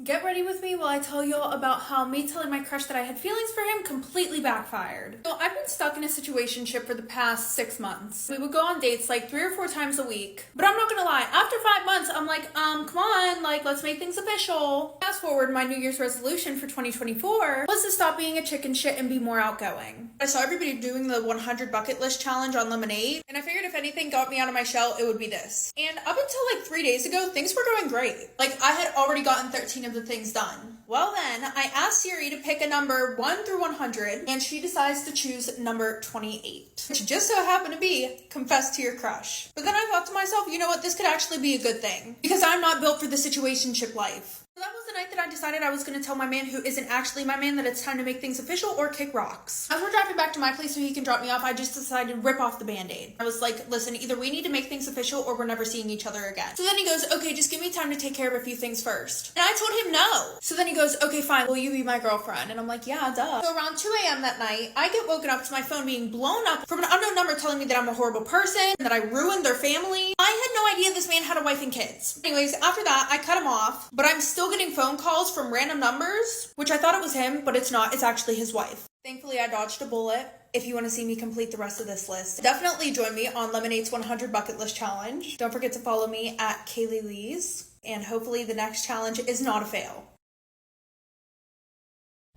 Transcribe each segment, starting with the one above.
Get ready with me while I tell you all about how me telling my crush that I had feelings for him completely backfired. So I've been stuck in a situationship for the past 6 months. We would go on dates like 3 or 4 times a week. But I'm not gonna lie, after 5 months, I'm like, come on, like, let's make things official. Fast forward, my New Year's resolution for 2024 was to stop being a chicken shit and be more outgoing. I saw everybody doing the 100 bucket list challenge on Lemonade, and I figured if anything got me out of my shell, it would be this. And up until like 3 days ago, things were going great. Like, I had already gotten 13 of the things done. Well then, I asked Siri to pick a number 1 through 100, and she decides to choose number 28, which just so happened to be confess to your crush. But then I thought to myself, you know what, this could actually be a good thing, because I'm not built for the situationship life. So that was the night that I decided I was going to tell my man, who isn't actually my man, that it's time to make things official or kick rocks. As we're driving back to my place so he can drop me off, I just decided to rip off the band-aid. I was like, listen, either we need to make things official or we're never seeing each other again. So then he goes, okay, just give me time to take care of a few things first. And I told him no. So then he goes, okay, fine, will you be my girlfriend? And I'm like, yeah, duh. So around 2 a.m. that night, I get woken up to my phone being blown up from an unknown number telling me that I'm a horrible person, that I ruined their family. I had no idea this man had a wife and kids. Anyways, after that, I cut him off, but I'm still getting phone calls from random numbers, which I thought it was him, but it's not. It's actually his wife. Thankfully, I dodged a bullet. If you want to see me complete the rest of this list, definitely join me on Lemonade's 100 Bucket List Challenge. Don't forget to follow me at Kaylileass, and hopefully the next challenge is not a fail.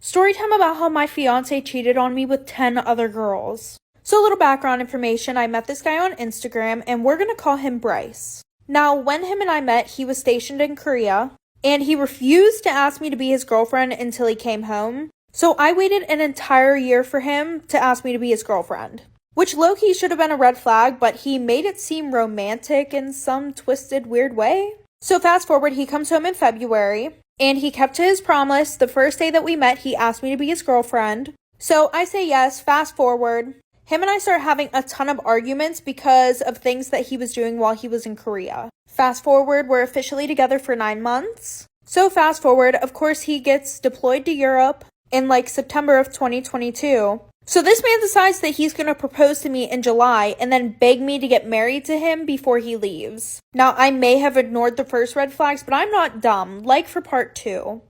Storytime about how my fiance cheated on me with 10 other girls. So a little background information, I met this guy on Instagram, and we're gonna call him Bryce. Now, when him and I met, he was stationed in Korea, and he refused to ask me to be his girlfriend until he came home. So I waited an entire year for him to ask me to be his girlfriend. Which low-key should have been a red flag, but he made it seem romantic in some twisted, weird way. So fast forward, he comes home in February, and he kept to his promise. The first day that we met, he asked me to be his girlfriend. So I say yes, fast forward. Him and I start having a ton of arguments because of things that he was doing while he was in Korea. Fast forward, we're officially together for 9 months. So fast forward, of course, he gets deployed to Europe in like September of 2022. So this man decides that he's going to propose to me in July and then beg me to get married to him before he leaves. Now, I may have ignored the first red flags, but I'm not dumb. Like for part 2.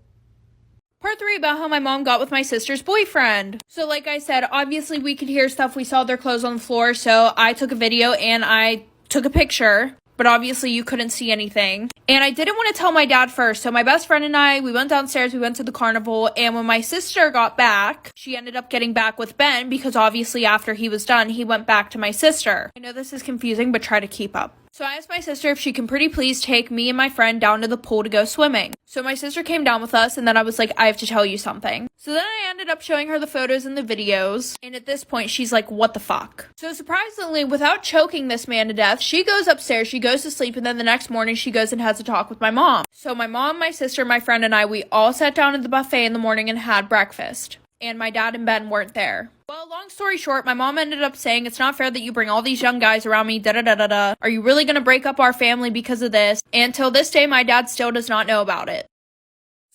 Part 3 about how my mom got with my sister's boyfriend. So like I said, obviously we could hear stuff. We saw their clothes on the floor, so I took a video and I took a picture. But obviously you couldn't see anything. And I didn't want to tell my dad first. So my best friend and I, we went downstairs, we went to the carnival. And when my sister got back, she ended up getting back with Ben because obviously after he was done, he went back to my sister. I know this is confusing, but try to keep up. So I asked my sister if she can pretty please take me and my friend down to the pool to go swimming. So my sister came down with us, and then I was like, I have to tell you something. So then I ended up showing her the photos and the videos, and at this point, she's like, what the fuck? So surprisingly, without choking this man to death, she goes upstairs, she goes to sleep, and then the next morning, she goes and has a talk with my mom. So my mom, my sister, my friend, and I, we all sat down at the buffet in the morning and had breakfast. And my dad and Ben weren't there. Well, long story short, my mom ended up saying, it's not fair that you bring all these young guys around me, da-da-da-da-da. Are you really gonna break up our family because of this? And till this day, my dad still does not know about it.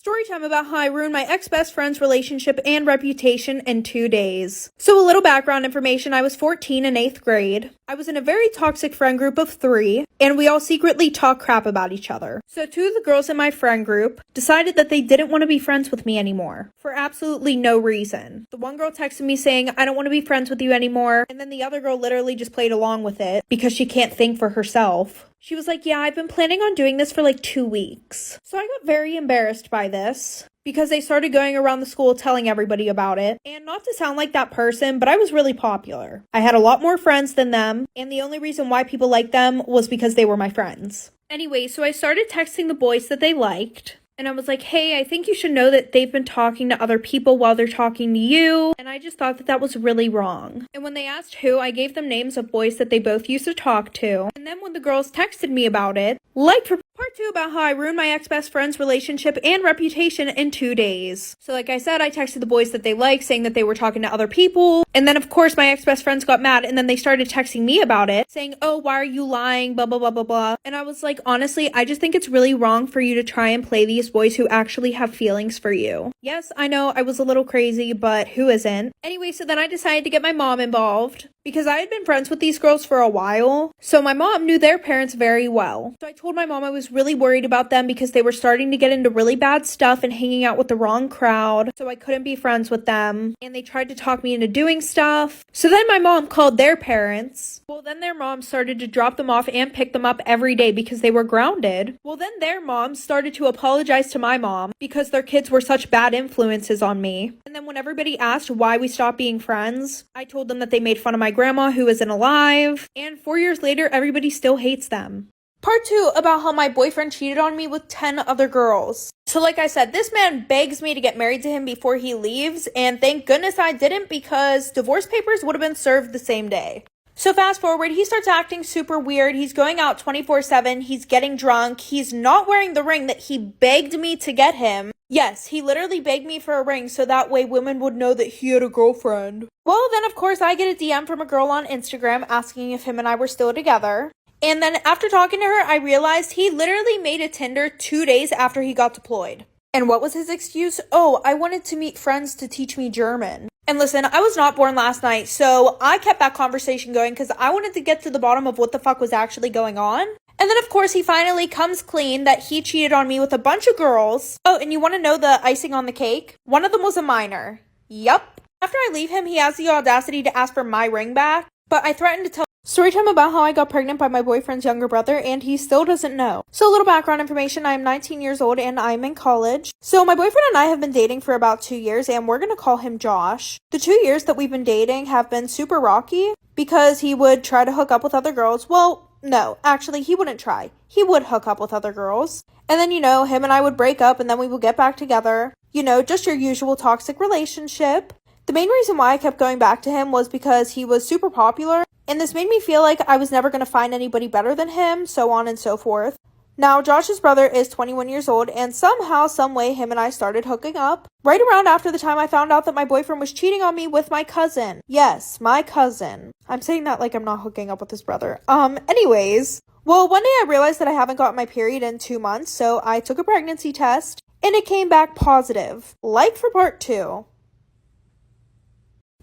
Storytime about how I ruined my ex-best friend's relationship and reputation in 2 days. So a little background information, I was 14 in 8th grade. I was in a very toxic friend group of 3, and we all secretly talk crap about each other. So 2 of the girls in my friend group decided that they didn't want to be friends with me anymore, for absolutely no reason. The one girl texted me saying, I don't want to be friends with you anymore, and then the other girl literally just played along with it, because she can't think for herself. She was like, yeah, I've been planning on doing this for like 2 weeks. So I got very embarrassed by this because they started going around the school telling everybody about it. And not to sound like that person, but I was really popular. I had a lot more friends than them, and the only reason why people liked them was because they were my friends. Anyway, so I started texting the boys that they liked. And I was like, hey, I think you should know that they've been talking to other people while they're talking to you. And I just thought that that was really wrong. And when they asked who, I gave them names of boys that they both used to talk to. And then when the girls texted me about it, like for part 2 about how I ruined my ex-best friend's relationship and reputation in 2 days. So like I said, I texted the boys that they liked saying that they were talking to other people. And then of course my ex-best friends got mad and then they started texting me about it saying, oh, why are you lying, blah, blah, blah, blah, blah. And I was like, honestly, I just think it's really wrong for you to try and play these boys who actually have feelings for you. Yes, I know I was a little crazy, but who isn't? Anyway, so then I decided to get my mom involved. because I had been friends with these girls for a while, so my mom knew their parents very well. So I told my mom I was really worried about them because they were starting to get into really bad stuff and hanging out with the wrong crowd, so I couldn't be friends with them, and they tried to talk me into doing stuff. So then my mom called their parents. Well, then their mom started to drop them off and pick them up every day because they were grounded. Well, then their mom started to apologize to my mom because their kids were such bad influences on me. And then when everybody asked why we stopped being friends, I told them that they made fun of my grandma who isn't alive, and 4 years later, everybody still hates them. Part 2, about how my boyfriend cheated on me with 10 other girls. So like I said, this man begs me to get married to him before he leaves, and thank goodness I didn't because divorce papers would have been served the same day. So fast forward, he starts acting super weird. He's going out 24/7. He's getting drunk. He's not wearing the ring that he begged me to get him. Yes, he literally begged me for a ring so that way women would know that he had a girlfriend. Well, then of course I get a DM from a girl on Instagram asking if him and I were still together. And then after talking to her, I realized he literally made a Tinder 2 days after he got deployed. And what was his excuse? Oh, I wanted to meet friends to teach me German. And listen, I was not born last night, so I kept that conversation going because I wanted to get to the bottom of what the fuck was actually going on. And then, of course, he finally comes clean that he cheated on me with a bunch of girls. Oh, and you want to know the icing on the cake? One of them was a minor. Yup. After I leave him, he has the audacity to ask for my ring back, but I threatened to tell Storytime about how I got pregnant by my boyfriend's younger brother, and he still doesn't know. So a little background information, I am 19 years old and I'm in college. So my boyfriend and I have been dating for about 2 years, and we're gonna call him Josh. The 2 years that we've been dating have been super rocky because he would try to hook up with other girls. Well, no, actually he wouldn't try. He would hook up with other girls. And then, him and I would break up and then we would get back together. Just your usual toxic relationship. The main reason why I kept going back to him was because he was super popular, and this made me feel like I was never going to find anybody better than him, so on and so forth. Now, Josh's brother is 21 years old, and somehow, someway, him and I started hooking up. Right around after the time I found out that my boyfriend was cheating on me with my cousin. Yes, my cousin. I'm saying that like I'm not hooking up with his brother. Anyways. Well, one day I realized that I haven't got my period in 2 months, so I took a pregnancy test, and it came back positive. Like for part 2.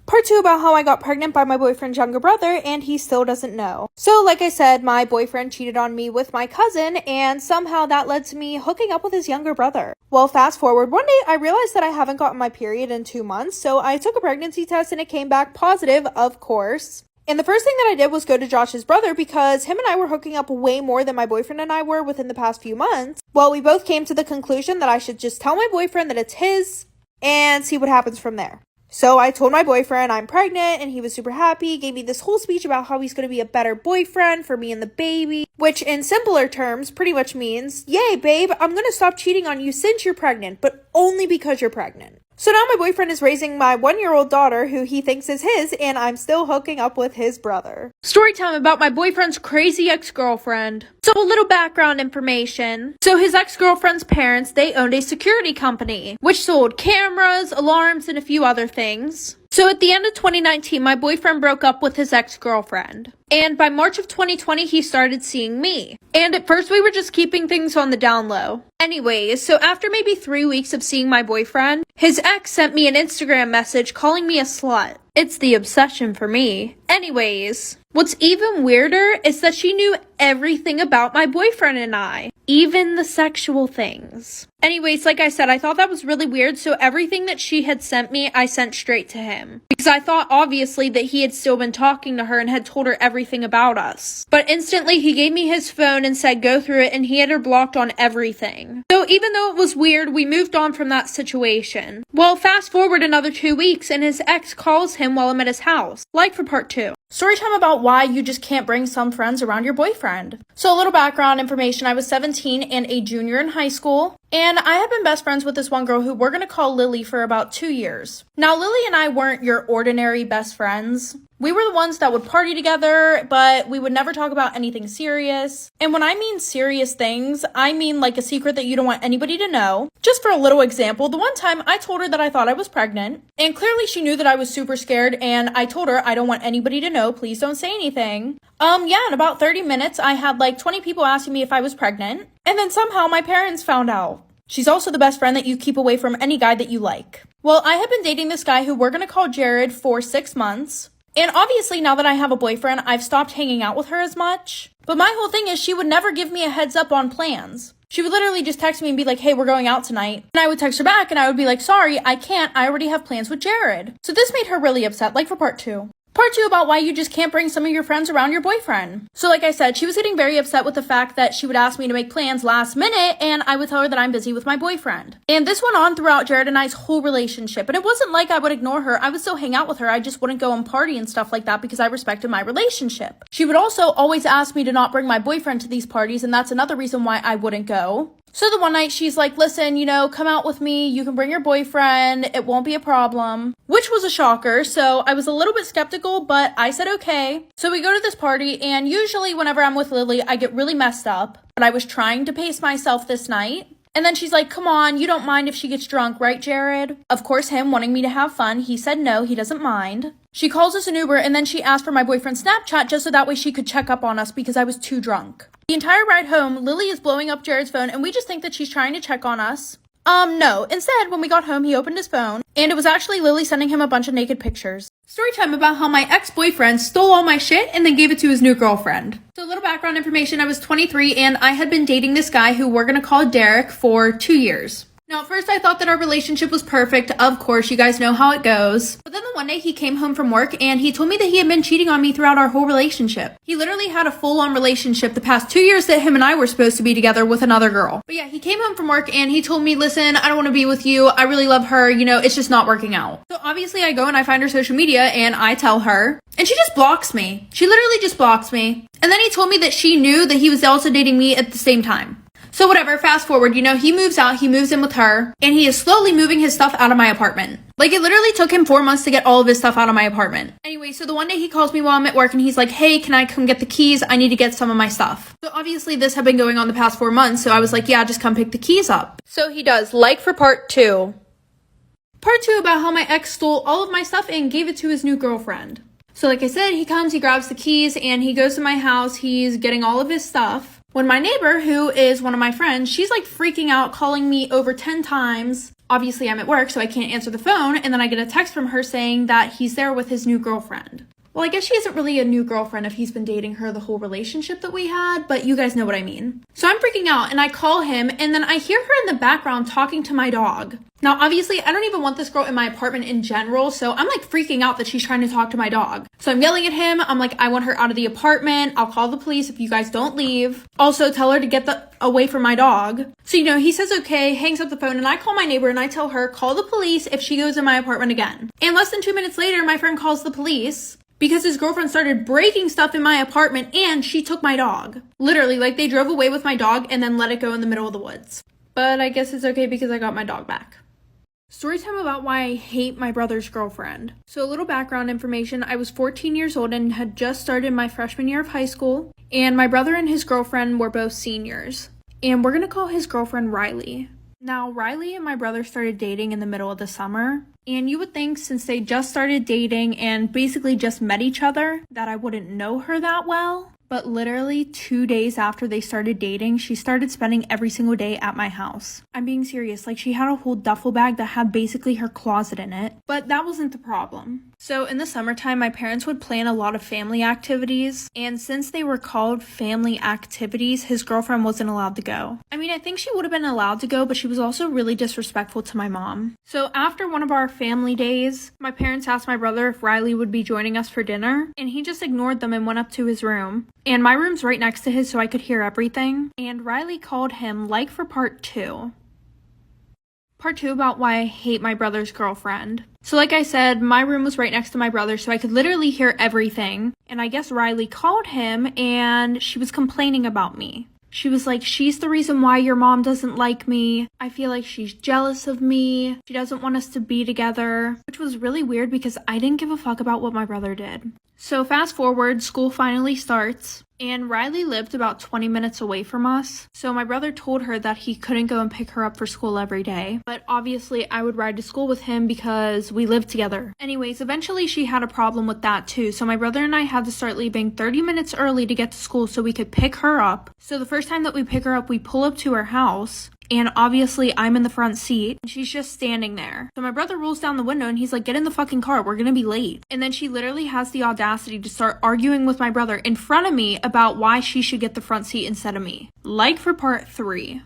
Part 2 about how I got pregnant by my boyfriend's younger brother and he still doesn't know. So like I said, my boyfriend cheated on me with my cousin and somehow that led to me hooking up with his younger brother. Well, fast forward, one day I realized that I haven't gotten my period in 2 months, so I took a pregnancy test and it came back positive, of course. And the first thing that I did was go to Josh's brother because him and I were hooking up way more than my boyfriend and I were within the past few months. Well, we both came to the conclusion that I should just tell my boyfriend that it's his and see what happens from there. So I told my boyfriend I'm pregnant and he was super happy, gave me this whole speech about how he's going to be a better boyfriend for me and the baby, which in simpler terms pretty much means, yay babe, I'm going to stop cheating on you since you're pregnant, but only because you're pregnant. So now my boyfriend is raising my 1-year-old daughter who he thinks is his, and I'm still hooking up with his brother. Story time about my boyfriend's crazy ex-girlfriend. So a little background information. So his ex-girlfriend's parents, they owned a security company, which sold cameras, alarms, and a few other things. So at the end of 2019, my boyfriend broke up with his ex-girlfriend. And by March of 2020, he started seeing me. And at first, we were just keeping things on the down low. Anyways, so after maybe 3 weeks of seeing my boyfriend, his ex sent me an Instagram message calling me a slut. It's the obsession for me. Anyways, what's even weirder is that she knew everything about my boyfriend and I, even the sexual things. Anyways, like I said, I thought that was really weird, so everything that she had sent me, I sent straight to him. Because I thought, obviously, that he had still been talking to her and had told her everything about us. But instantly, he gave me his phone and said go through it, and he had her blocked on everything. So even though it was weird, we moved on from that situation. Well, fast forward another 2 weeks, and his ex calls him while I'm at his house. Like for part 2. Story time about why you just can't bring some friends around your boyfriend. So a little background information, I was 17 and a junior in high school, and I had been best friends with this one girl who we're going to call Lily for about 2 years. Now, Lily and I weren't your ordinary best friends. We were the ones that would party together, but we would never talk about anything serious. And when I mean serious things, I mean like a secret that you don't want anybody to know. Just for a little example, the one time I told her that I thought I was pregnant, and clearly she knew that I was super scared, and I told her I don't want anybody to know, please don't say anything. In about 30 minutes, I had like 20 people asking me if I was pregnant, and then somehow my parents found out. She's also the best friend that you keep away from any guy that you like. Well, I have been dating this guy who we're gonna call Jared for 6 months. And obviously now that I have a boyfriend, I've stopped hanging out with her as much. But my whole thing is she would never give me a heads up on plans. She would literally just text me and be like, hey, we're going out tonight. And I would text her back and I would be like, sorry, I can't. I already have plans with Jared. So this made her really upset, like for part 2. Part 2 about why you just can't bring some of your friends around your boyfriend. So like I said, she was getting very upset with the fact that she would ask me to make plans last minute and I would tell her that I'm busy with my boyfriend. And this went on throughout Jared and I's whole relationship. And it wasn't like I would ignore her. I would still hang out with her. I just wouldn't go and party and stuff like that because I respected my relationship. She would also always ask me to not bring my boyfriend to these parties, and that's another reason why I wouldn't go. So the one night she's like, listen, come out with me. You can bring your boyfriend. It won't be a problem, which was a shocker. So I was a little bit skeptical, but I said, okay. So we go to this party, and usually whenever I'm with Lily, I get really messed up, but I was trying to pace myself this night. And then she's like, come on, you don't mind if she gets drunk, right, Jared? Of course, him wanting me to have fun. He said no, he doesn't mind. She calls us an Uber, and then she asked for my boyfriend's Snapchat just so that way she could check up on us because I was too drunk. The entire ride home, Lily is blowing up Jared's phone, and we just think that she's trying to check on us. No. Instead, when we got home, he opened his phone, and it was actually Lily sending him a bunch of naked pictures. Storytime about how my ex-boyfriend stole all my shit and then gave it to his new girlfriend. So a little background information, I was 23, and I had been dating this guy who we're gonna call Derek for 2 years. Now, at first I thought that our relationship was perfect. Of course, you guys know how it goes. But then the one day he came home from work and he told me that he had been cheating on me throughout our whole relationship. He literally had a full-on relationship the past 2 years that him and I were supposed to be together with another girl. But yeah, he came home from work and he told me, listen, I don't want to be with you. I really love her. It's just not working out. So obviously I go and I find her social media and I tell her, and she just blocks me. She literally just blocks me. And then he told me that she knew that he was also dating me at the same time. So whatever, fast forward, he moves out, he moves in with her, and he is slowly moving his stuff out of my apartment. Like, it literally took him 4 months to get all of his stuff out of my apartment. Anyway, so the one day he calls me while I'm at work and he's like, hey, can I come get the keys? I need to get some of my stuff. So obviously this had been going on the past 4 months, so I was like, yeah, just come pick the keys up. So he does, like for part 2. Part 2 about how my ex stole all of my stuff and gave it to his new girlfriend. So like I said, he comes, he grabs the keys, and he goes to my house, he's getting all of his stuff. When my neighbor, who is one of my friends, she's like freaking out, calling me over 10 times. Obviously, I'm at work, so I can't answer the phone. And then I get a text from her saying that he's there with his new girlfriend. Well, I guess she isn't really a new girlfriend if he's been dating her the whole relationship that we had, but you guys know what I mean. So I'm freaking out and I call him, and then I hear her in the background talking to my dog. Now, obviously, I don't even want this girl in my apartment in general, so I'm like freaking out that she's trying to talk to my dog. So I'm yelling at him. I'm like, I want her out of the apartment. I'll call the police if you guys don't leave. Also, tell her to get away from my dog. So, he says okay, hangs up the phone, and I call my neighbor and I tell her, call the police if she goes in my apartment again. And less than 2 minutes later, my friend calls the police because his girlfriend started breaking stuff in my apartment and she took my dog. Literally, like they drove away with my dog and then let it go in the middle of the woods. But I guess it's okay because I got my dog back. Storytime about why I hate my brother's girlfriend. So a little background information, I was 14 years old and had just started my freshman year of high school, and my brother and his girlfriend were both seniors. And we're gonna call his girlfriend Riley. Now, Riley and my brother started dating in the middle of the summer, and you would think since they just started dating and basically just met each other that I wouldn't know her that well. But literally 2 days after they started dating, she started spending every single day at my house. I'm being serious, like she had a whole duffel bag that had basically her closet in it. But that wasn't the problem. So in the summertime, my parents would plan a lot of family activities, and since they were called family activities, his girlfriend wasn't allowed to go. I mean, I think she would have been allowed to go, but she was also really disrespectful to my mom. So after one of our family days, my parents asked my brother if Riley would be joining us for dinner, and he just ignored them and went up to his room. And my room's right next to his, so I could hear everything. And Riley called him, like for part 2. Part 2 about why I hate my brother's girlfriend. So like I said, my room was right next to my brother, so I could literally hear everything. And I guess Riley called him, and she was complaining about me. She was like, she's the reason why your mom doesn't like me. I feel like she's jealous of me. She doesn't want us to be together. Which was really weird because I didn't give a fuck about what my brother did. So fast forward, school finally starts, and Riley lived about 20 minutes away from us. So my brother told her that he couldn't go and pick her up for school every day. But obviously I would ride to school with him because we lived together. Anyways, eventually she had a problem with that too. So my brother and I had to start leaving 30 minutes early to get to school so we could pick her up. So the first time that we pick her up, we pull up to her house. and obviously I'm in the front seat, and she's just standing there. So my brother rolls down the window and he's like, get in the fucking car, we're gonna be late. And then she literally has the audacity to start arguing with my brother in front of me about why she should get the front seat instead of me. Like for part 3.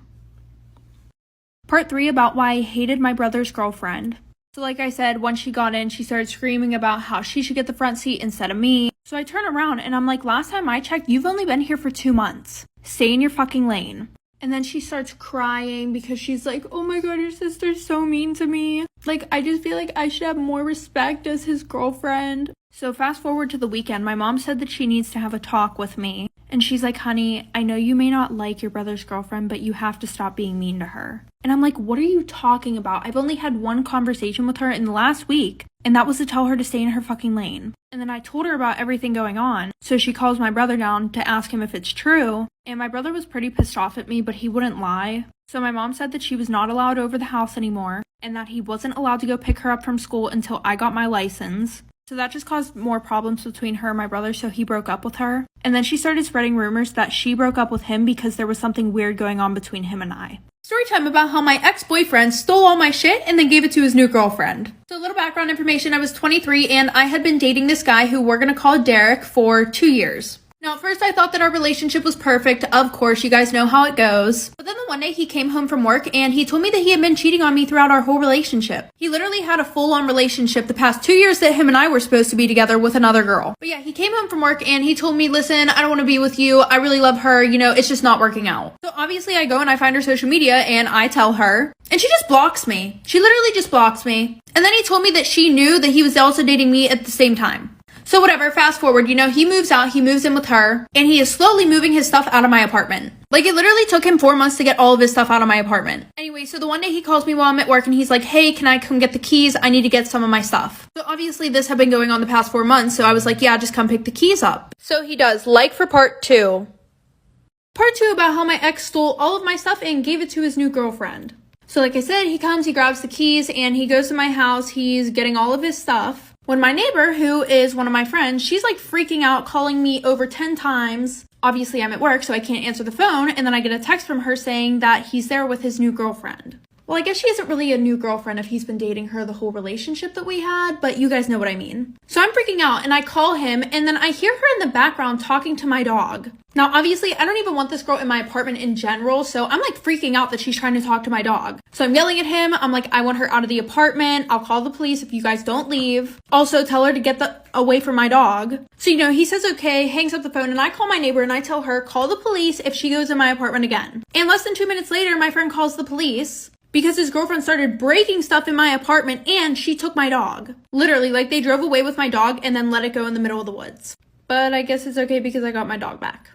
Part 3 about why I hated my brother's girlfriend. So like I said, once she got in, she started screaming about how she should get the front seat instead of me. So I turn around and I'm like, last time I checked, you've only been here for 2 months. Stay in your fucking lane. And then she starts crying because she's like, oh my god, your sister's so mean to me. Like, I just feel like I should have more respect as his girlfriend. So fast forward to the weekend, my mom said that she needs to have a talk with me. And she's like, honey, I know you may not like your brother's girlfriend, but you have to stop being mean to her. And I'm like, what are you talking about? I've only had one conversation with her in the last week, and that was to tell her to stay in her fucking lane. And then I told her about everything going on, so she calls my brother down to ask him if it's true, and my brother was pretty pissed off at me, but he wouldn't lie. So my mom said that she was not allowed over the house anymore, and that he wasn't allowed to go pick her up from school until I got my license. So that just caused more problems between her and my brother, so he broke up with her. And then she started spreading rumors that she broke up with him because there was something weird going on between him and I. Story time about how my ex-boyfriend stole all my shit and then gave it to his new girlfriend. So a little background information, I was 23 and I had been dating this guy who we're gonna call Derek for 2 years. Now, at first I thought that our relationship was perfect. Of course, you guys know how it goes. But then the one day he came home from work and he told me that he had been cheating on me throughout our whole relationship. He literally had a full-on relationship the past 2 years that him and I were supposed to be together with another girl. But yeah, he came home from work and he told me, listen, I don't want to be with you. I really love her. You know, it's just not working out. So obviously I go and I find her social media and I tell her, and she just blocks me. She literally just blocks me. And then he told me that she knew that he was also dating me at the same time. So whatever, fast forward, you know, he moves out, he moves in with her, and he is slowly moving his stuff out of my apartment. Like, it literally took him 4 months to get all of his stuff out of my apartment. Anyway, so the one day he calls me while I'm at work and he's like, hey, can I come get the keys? I need to get some of my stuff. So obviously this had been going on the past 4 months, so I was like, yeah, just come pick the keys up. So he does, like for part 2. Part 2 about how my ex stole all of my stuff and gave it to his new girlfriend. So like I said, he comes, he grabs the keys, and he goes to my house, he's getting all of his stuff. When my neighbor, who is one of my friends, she's like freaking out, calling me over 10 times. Obviously, I'm at work, so I can't answer the phone. And then I get a text from her saying that he's there with his new girlfriend. Well, I guess she isn't really a new girlfriend if he's been dating her the whole relationship that we had, but you guys know what I mean. So I'm freaking out and I call him and then I hear her in the background talking to my dog. Now, obviously, I don't even want this girl in my apartment in general, so I'm like freaking out that she's trying to talk to my dog. So I'm yelling at him. I'm like, I want her out of the apartment. I'll call the police if you guys don't leave. Also, tell her to get away from my dog. So, you know, he says okay, hangs up the phone, and I call my neighbor and I tell her, call the police if she goes in my apartment again. And less than 2 minutes later, my friend calls the police because his girlfriend started breaking stuff in my apartment and she took my dog. Literally, like they drove away with my dog and then let it go in the middle of the woods. But I guess it's okay because I got my dog back.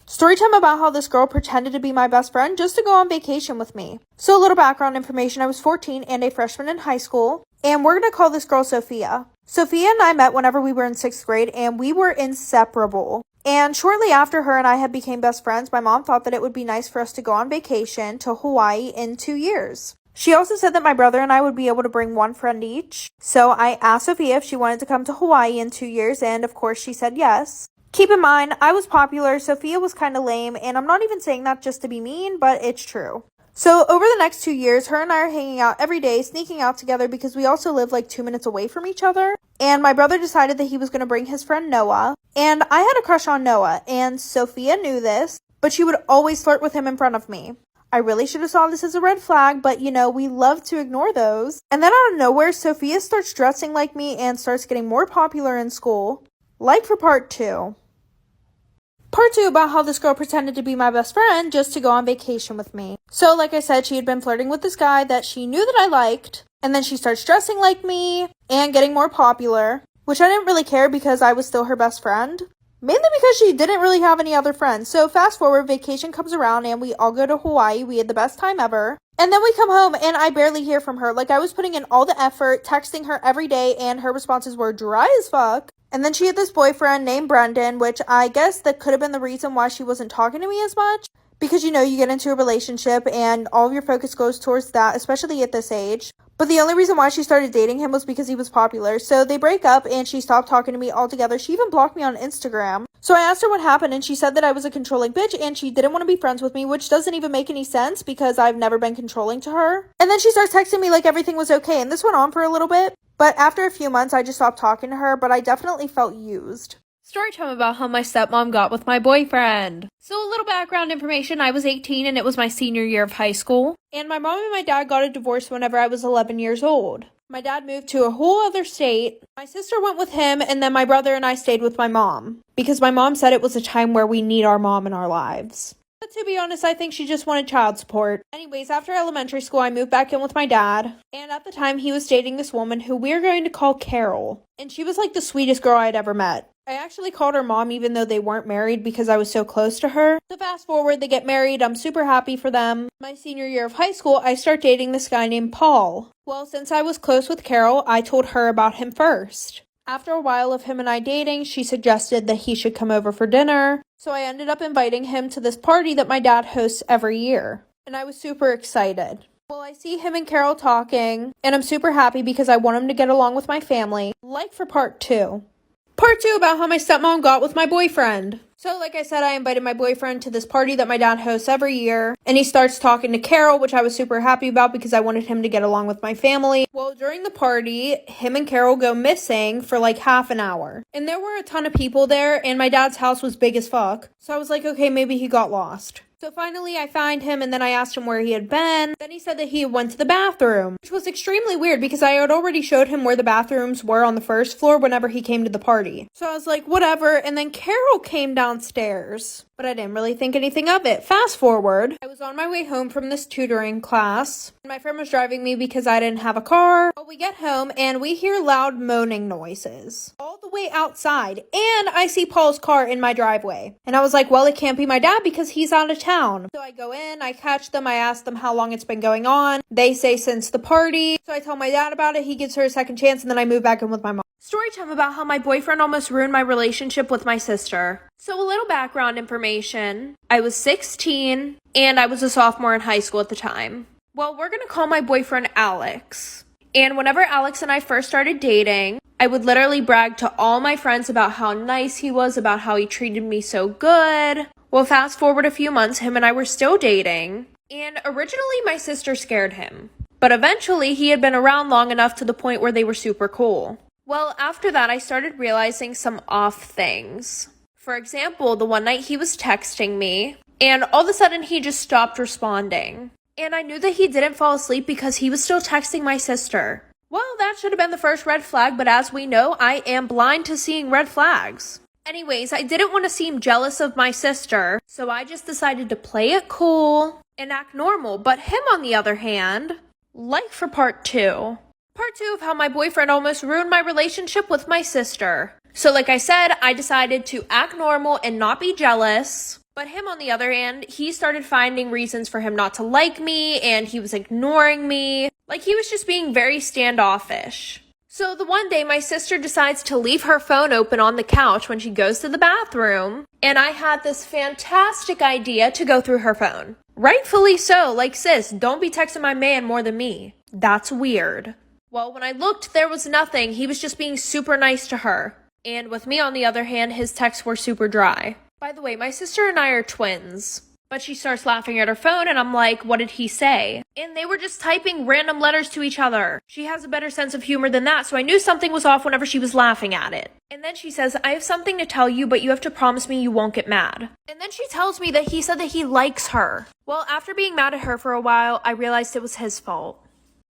Storytime about how this girl pretended to be my best friend just to go on vacation with me. So a little background information, I was 14 and a freshman in high school, and we're going to call this girl Sophia. Sophia and I met whenever we were in 6th grade, and we were inseparable. And shortly after her and I had became best friends, my mom thought that it would be nice for us to go on vacation to Hawaii in 2 years. She also said that my brother and I would be able to bring one friend each. So I asked Sophia if she wanted to come to Hawaii in 2 years, and of course she said yes. Keep in mind, I was popular, Sophia was kind of lame, and I'm not even saying that just to be mean, but it's true. So over the next 2 years, her and I are hanging out every day, sneaking out together because we also live like 2 minutes away from each other. And my brother decided that he was going to bring his friend Noah. And I had a crush on Noah, and Sophia knew this, but she would always flirt with him in front of me. I really should have saw this as a red flag, but you know, we love to ignore those. And then out of nowhere, Sophia starts dressing like me and starts getting more popular in school. Like for part 2. Part 2 about how this girl pretended to be my best friend just to go on vacation with me. So like I said, she had been flirting with this guy that she knew that I liked, and then she starts dressing like me and getting more popular, which I didn't really care because I was still her best friend. Mainly because she didn't really have any other friends. So fast forward, vacation comes around and we all go to Hawaii. We had the best time ever. And then we come home and I barely hear from her. Like I was putting in all the effort, texting her every day, and her responses were dry as fuck. And then she had this boyfriend named Brendan, which I guess that could have been the reason why she wasn't talking to me as much. because you get into a relationship and all of your focus goes towards that, especially at this age. But the only reason why she started dating him was because he was popular. So they break up and she stopped talking to me altogether. She even blocked me on Instagram. So I asked her what happened and she said that I was a controlling bitch and she didn't want to be friends with me, which doesn't even make any sense because I've never been controlling to her. And then she starts texting me like everything was okay, and this went on for a little bit. But after a few months, I just stopped talking to her, but I definitely felt used. Story time about how my stepmom got with my boyfriend. So a little background information, I was 18 and it was my senior year of high school. And my mom and my dad got a divorce whenever I was 11 years old. My dad moved to a whole other state. My sister went with him and then my brother and I stayed with my mom. Because my mom said it was a time where we need our mom in our lives. But to be honest, I think she just wanted child support. Anyways, after elementary school, I moved back in with my dad. And at the time, he was dating this woman who we're going to call Carol. And she was like the sweetest girl I'd ever met. I actually called her mom even though they weren't married because I was so close to her. So fast forward, they get married. I'm super happy for them. My senior year of high school, I start dating this guy named Paul. Well, since I was close with Carol, I told her about him first. After a while of him and I dating, she suggested that he should come over for dinner. So I ended up inviting him to this party that my dad hosts every year. And I was super excited. Well, I see him and Carol talking, and I'm super happy because I want him to get along with my family. Like for part 2. Part 2 about how my stepmom got with my boyfriend. So like I said, I invited my boyfriend to this party that my dad hosts every year. And he starts talking to Carol, which I was super happy about because I wanted him to get along with my family. Well, during the party, him and Carol go missing for like half an hour. And there were a ton of people there and my dad's house was big as fuck. So I was like, okay, maybe he got lost. So finally I find him and then I asked him where he had been. Then he said that he went to the bathroom, which was extremely weird because I had already showed him where the bathrooms were on the first floor whenever he came to the party. So I was like, whatever. And then Carol came downstairs, but I didn't really think anything of it. Fast forward, I was on my way home from this tutoring class. My friend was driving me because I didn't have a car. Well, we get home and we hear loud moaning noises all the way outside. And I see Paul's car in my driveway. And I was like, well, it can't be my dad because he's out of town. So I go in, I catch them, I ask them how long it's been going on. They say since the party. So I tell my dad about it, he gives her a second chance, and then I move back in with my mom. Story time about how my boyfriend almost ruined my relationship with my sister. So a little background information. I was 16 and I was a sophomore in high school at the time. Well, we're gonna call my boyfriend Alex. And whenever Alex and I first started dating, I would literally brag to all my friends about how nice he was, about how he treated me so good. Well, fast forward a few months, him and I were still dating. And originally my sister scared him. But eventually he had been around long enough to the point where they were super cool. Well, after that, I started realizing some off things. For example, the one night he was texting me, and all of a sudden he just stopped responding. And I knew that he didn't fall asleep because he was still texting my sister. Well, that should have been the first red flag, but as we know, I am blind to seeing red flags. Anyways, I didn't want to seem jealous of my sister, so I just decided to play it cool and act normal. But him, on the other hand, like for part 2. Part 2 of how my boyfriend almost ruined my relationship with my sister. So like I said, I decided to act normal and not be jealous. But him, on the other hand, he started finding reasons for him not to like me, and he was ignoring me. Like, he was just being very standoffish. So the one day my sister decides to leave her phone open on the couch when she goes to the bathroom, and I had this fantastic idea to go through her phone. Rightfully so, like, sis, don't be texting my man more than me. That's weird. Well, when I looked, there was nothing. He was just being super nice to her. And with me, on the other hand, his texts were super dry. By the way, my sister and I are twins. But she starts laughing at her phone and I'm like, what did he say? And they were just typing random letters to each other. She has a better sense of humor than that, so I knew something was off whenever she was laughing at it. And then she says, I have something to tell you, but you have to promise me you won't get mad. And then she tells me that he said that he likes her. Well, after being mad at her for a while, I realized it was his fault.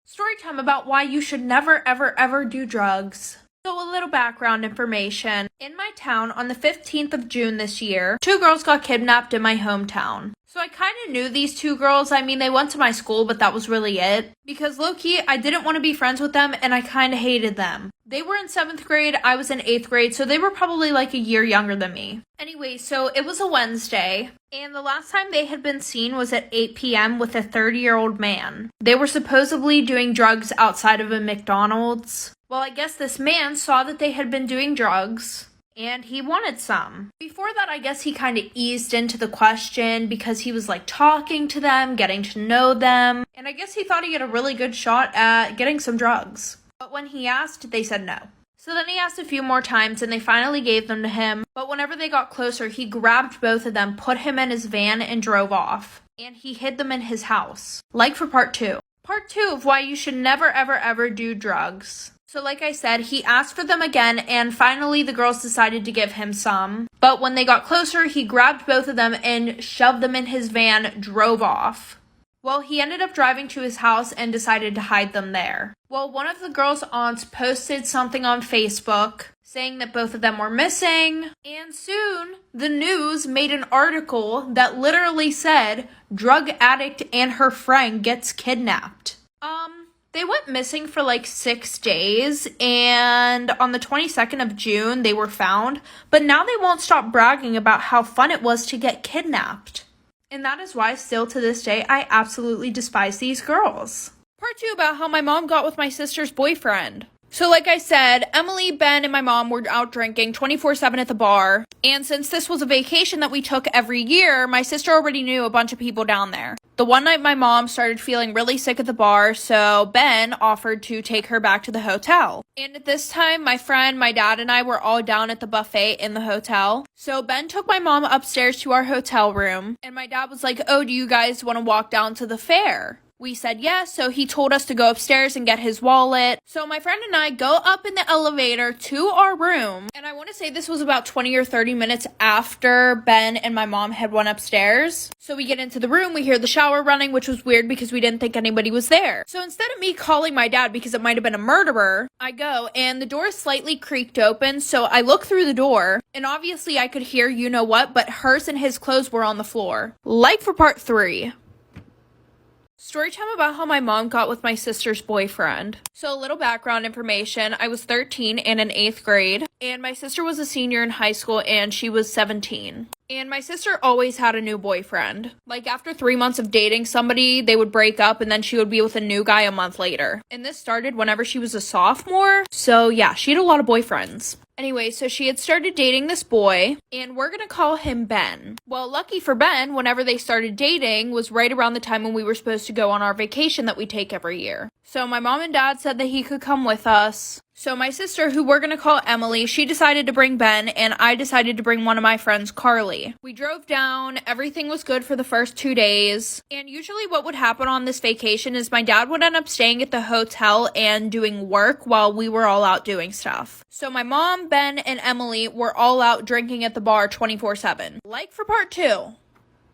Story time about why you should never, ever, ever do drugs. So a little background information. In my town, on the 15th of June this year, 2 girls got kidnapped in my hometown. So I kind of knew these 2 girls. I mean, they went to my school, but that was really it. Because low-key, I didn't want to be friends with them, and I kind of hated them. They were in 7th grade, I was in 8th grade, so they were probably like a year younger than me. Anyway, so it was a Wednesday, and the last time they had been seen was at 8 p.m. with a 30-year-old man. They were supposedly doing drugs outside of a McDonald's. Well, I guess this man saw that they had been doing drugs, and he wanted some. Before that, I guess he kind of eased into the question because he was like talking to them, getting to know them, and I guess he thought he had a really good shot at getting some drugs. But when he asked, they said no. So then he asked a few more times and they finally gave them to him, but whenever they got closer, he grabbed both of them, put him in his van, and drove off. And he hid them in his house. Like for part 2. Part 2 of why you should never ever ever do drugs. So like I said, he asked for them again, and finally the girls decided to give him some. But when they got closer, he grabbed both of them and shoved them in his van, drove off. Well, he ended up driving to his house and decided to hide them there. Well, one of the girls' aunts posted something on Facebook saying that both of them were missing, and soon the news made an article that literally said, drug addict and her friend gets kidnapped. They went missing for like 6 days, and on the 22nd of June, they were found, but now they won't stop bragging about how fun it was to get kidnapped. And that is why, still to this day, I absolutely despise these girls. Part 2 about how my mom got with my sister's boyfriend. So like I said, Emily, Ben, and my mom were out drinking 24/7 at the bar. And since this was a vacation that we took every year, my sister already knew a bunch of people down there. The one night my mom started feeling really sick at the bar, so Ben offered to take her back to the hotel. And at this time, my friend, my dad, and I were all down at the buffet in the hotel. So Ben took my mom upstairs to our hotel room, and my dad was like, oh, do you guys want to walk down to the fair? We said yes, so he told us to go upstairs and get his wallet. So my friend and I go up in the elevator to our room, and I want to say this was about 20 or 30 minutes after Ben and my mom had went upstairs. So we get into the room, we hear the shower running, which was weird because we didn't think anybody was there. So instead of me calling my dad because it might have been a murderer, I go, and the door slightly creaked open, so I look through the door, and obviously I could hear you know what, but hers and his clothes were on the floor. Like for part 3. Storytime about how my mom got with my sister's boyfriend. So a little background information. I was 13 and in 8th grade, and my sister was a senior in high school and she was 17. And my sister always had a new boyfriend. Like after 3 months of dating somebody, they would break up and then she would be with a new guy a month later. And this started whenever she was a sophomore. So yeah, she had a lot of boyfriends. Anyway, so she had started dating this boy, and we're gonna call him Ben. Well, lucky for Ben, whenever they started dating was right around the time when we were supposed to go on our vacation that we take every year. So my mom and dad said that he could come with us. So my sister, who we're gonna call Emily, she decided to bring Ben, and I decided to bring one of my friends, Carly. We drove down, everything was good for the first 2 days, and usually what would happen on this vacation is my dad would end up staying at the hotel and doing work while we were all out doing stuff. So my mom, Ben, and Emily were all out drinking at the bar 24/7. Like for part 2.